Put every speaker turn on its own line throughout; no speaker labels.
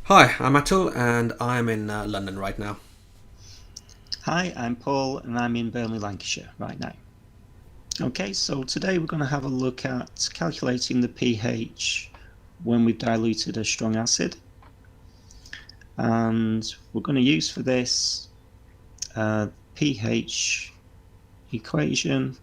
Hi, I'm Atul and I'm in London right now.
Hi, I'm Paul and I'm in Burnley, Lancashire right now. Okay, so today we're going to have a look at calculating the pH when we've diluted a strong acid. And we're going to use for this pH equation.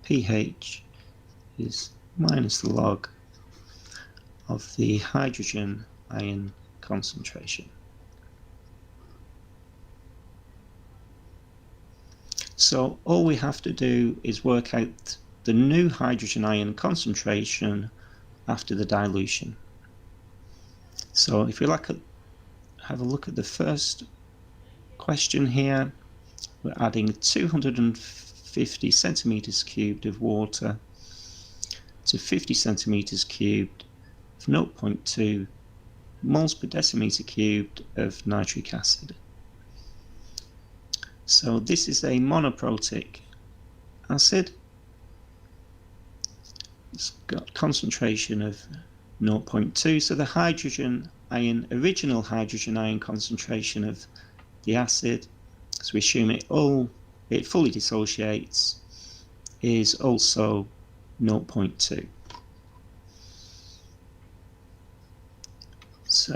pH is minus the log of the hydrogen ion concentration. So all we have to do is work out the new hydrogen ion concentration after the dilution. So if we have a look at the first question here, we're adding 250 centimeters cubed of water to 50 centimeters cubed of 0.2 moles per decimeter cubed of nitric acid. So this is a monoprotic acid. It's got concentration of 0.2, so the original hydrogen ion concentration of the acid, so we assume it fully dissociates, is also 0.2. So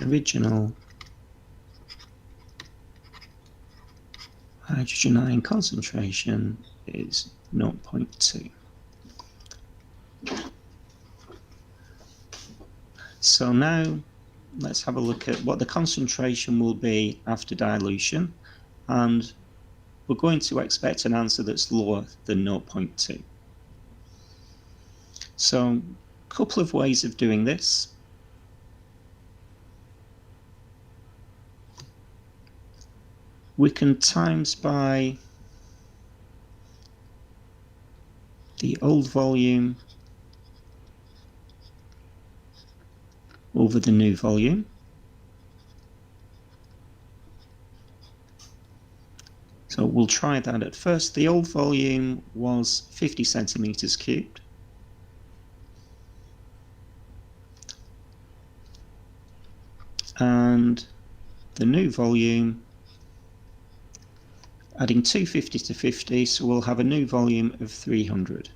original hydrogen ion concentration is 0.2. So now let's have a look at what the concentration will be after dilution, and we're going to expect an answer that's lower than 0.2. So a couple of ways of doing this. We can times by the old volume over the new volume. So we'll try that at first. The old volume was 50 centimeters cubed. And the new volume, adding 250 to 50, so we'll have a new volume of 300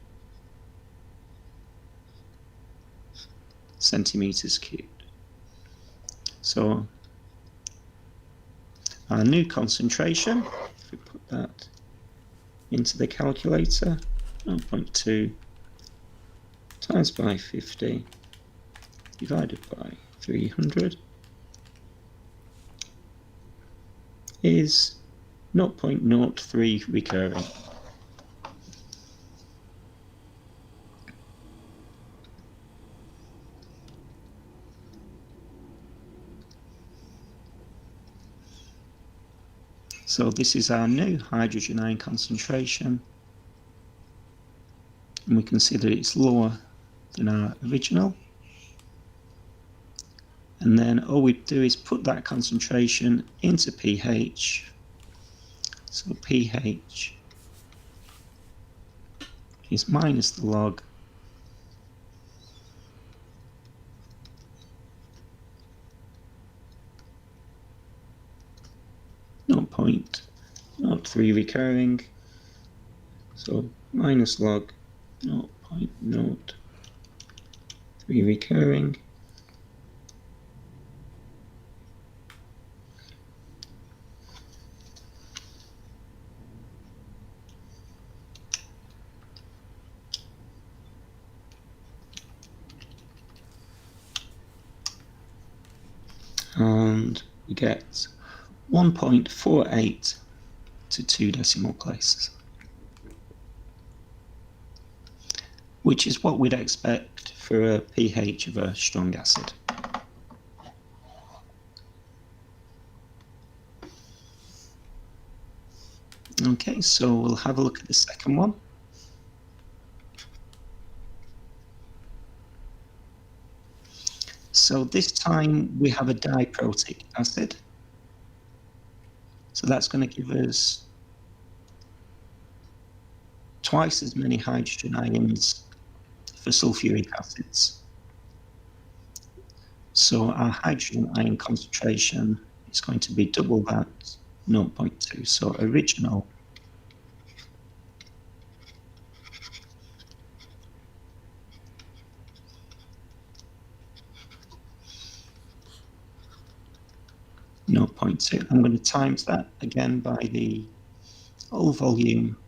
centimeters cubed. So our new concentration, if we put that into the calculator, 0.2 times by 50 divided by 300 is 0.03 recurring. So this is our new hydrogen ion concentration, and we can see that it's lower than our original. And then all we do is put that concentration into pH. So pH is minus the log .03 recurring, so minus log 0.03 recurring. And we get 1.48 to 2 decimal places, which is what we'd expect for a pH of a strong acid. Okay, so we'll have a look at the second one. So this time we have a diprotic acid. So that's going to give us twice as many hydrogen ions for sulfuric acids. So our hydrogen ion concentration is going to be double that, 0.2. So original (0.2). I'm going to times that again by the old volume,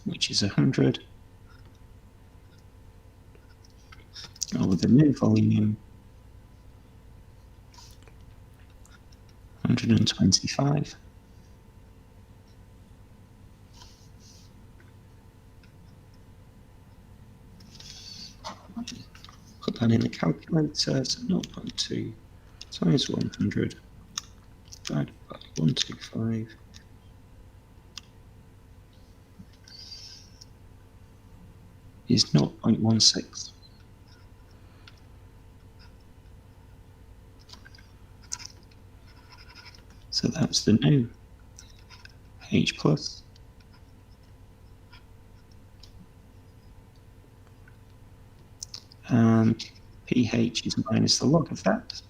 which is 100, over the new volume, 125. Put that in the calculator, so 0.2 times 100 divided by 125 is 0.16. So that's the new H plus. And pH is minus the log of that.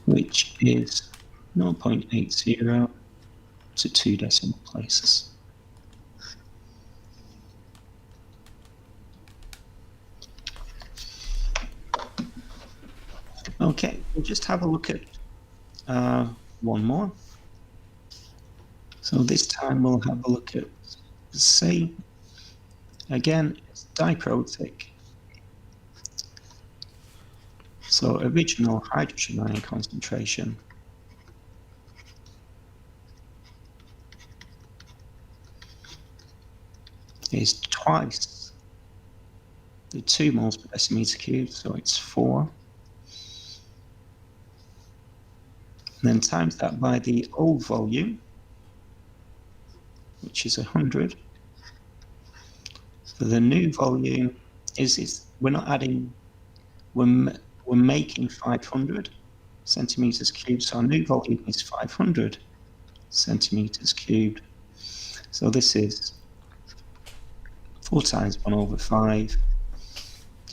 Which is 0.80 to 2 decimal places. Okay, we'll just have a look at one more. So this time we'll have a look at C. Again, it's diprotic. So original hydrogen ion concentration is twice the 2 moles per decimeter cubed, so it's 4. And then times that by the old volume, which is 100. So the new volume is we're not adding, we're making 500 centimeters cubed, so our new volume is 500 centimeters cubed. So this is 4 times 1 over 5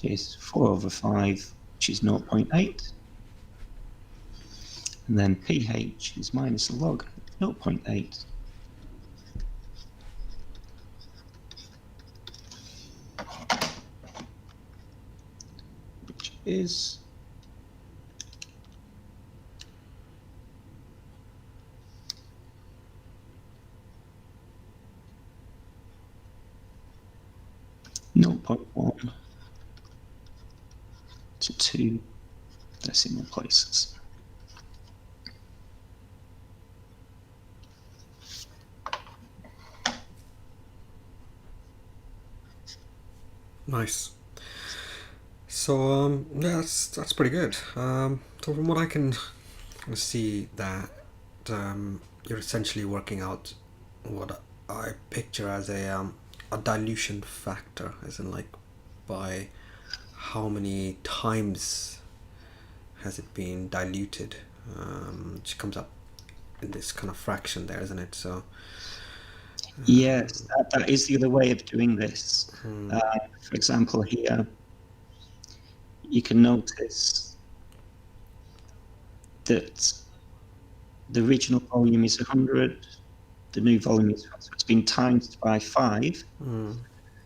is 4 over 5, which is 0.8. And then pH is minus the log of 0.8. Which is 0.1 to 2 decimal places.
Nice. So yeah, that's pretty good. So from what I can see, that you're essentially working out what I picture as a dilution factor, as in like by how many times has it been diluted, which comes up in this kind of fraction there, isn't it? So
yes, that is the other way of doing this. For example, here you can notice that the original volume is 100, the new volume is, so it's been times by 5.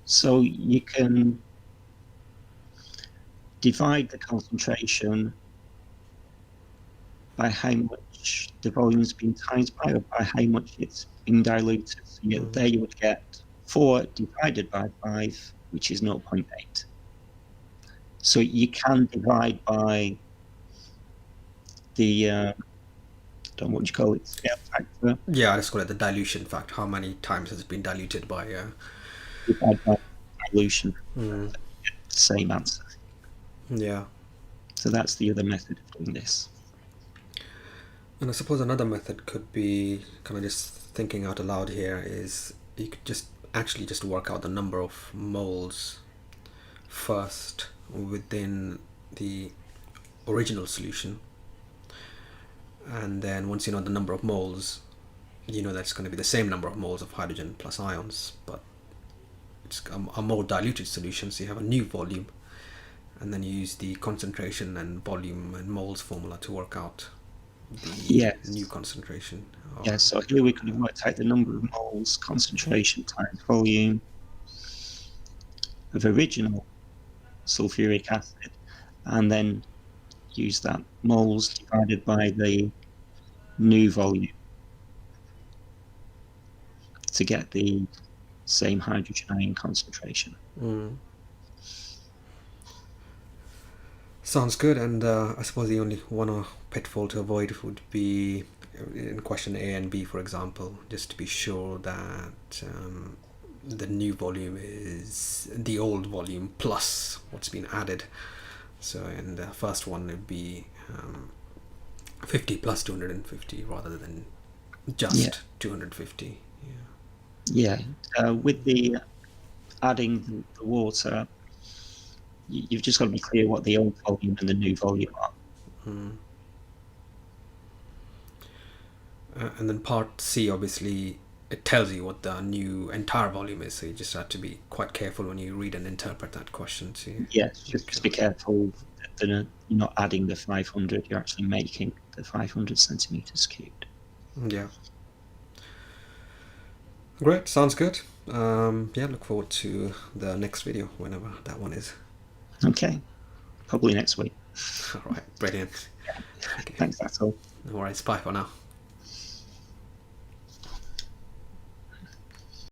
So you can divide the concentration by how much the volume's been times by, or by how much it's been diluted. So there you would get 4 divided by 5, which is 0.8. So you can divide by the, I don't know what you call it, scale factor.
yeah, let's call it the dilution factor. How many times has it been diluted by?
Divide by dilution. Same answer.
Yeah.
So that's the other method of doing this.
And I suppose another method could be kind of just thinking out aloud here is you could just actually just work out the number of moles first within the original solution, and then once you know the number of moles, you know that's going to be the same number of moles of hydrogen plus ions, but it's a more diluted solution, so you have a new volume, and then you use the concentration and volume and moles formula to work out the new
Yes.
concentration.
Yeah, so here we could have worked out the number of moles, concentration times volume of original sulfuric acid, and then use that moles divided by the new volume to get the same hydrogen ion concentration.
Sounds good, and I suppose the only one pitfall to avoid would be in question A and B, for example, just to be sure that the new volume is the old volume plus what's been added. So in the first one, it'd be 50 plus 250 rather than just 250.
Yeah, with the adding the water, you've just got to be clear what the old volume and the new volume are.
And then part C, obviously, it tells you what the new entire volume is, so you just have to be quite careful when you read and interpret that question too.
Yes, just be careful that you're not adding the 500, you're actually making the 500 centimeters cubed.
Yeah. Great, sounds good. Yeah, look forward to the next video, whenever that one is.
Okay, probably next week.
All right, brilliant. Okay.
Thanks, that's all.
All right, bye for now.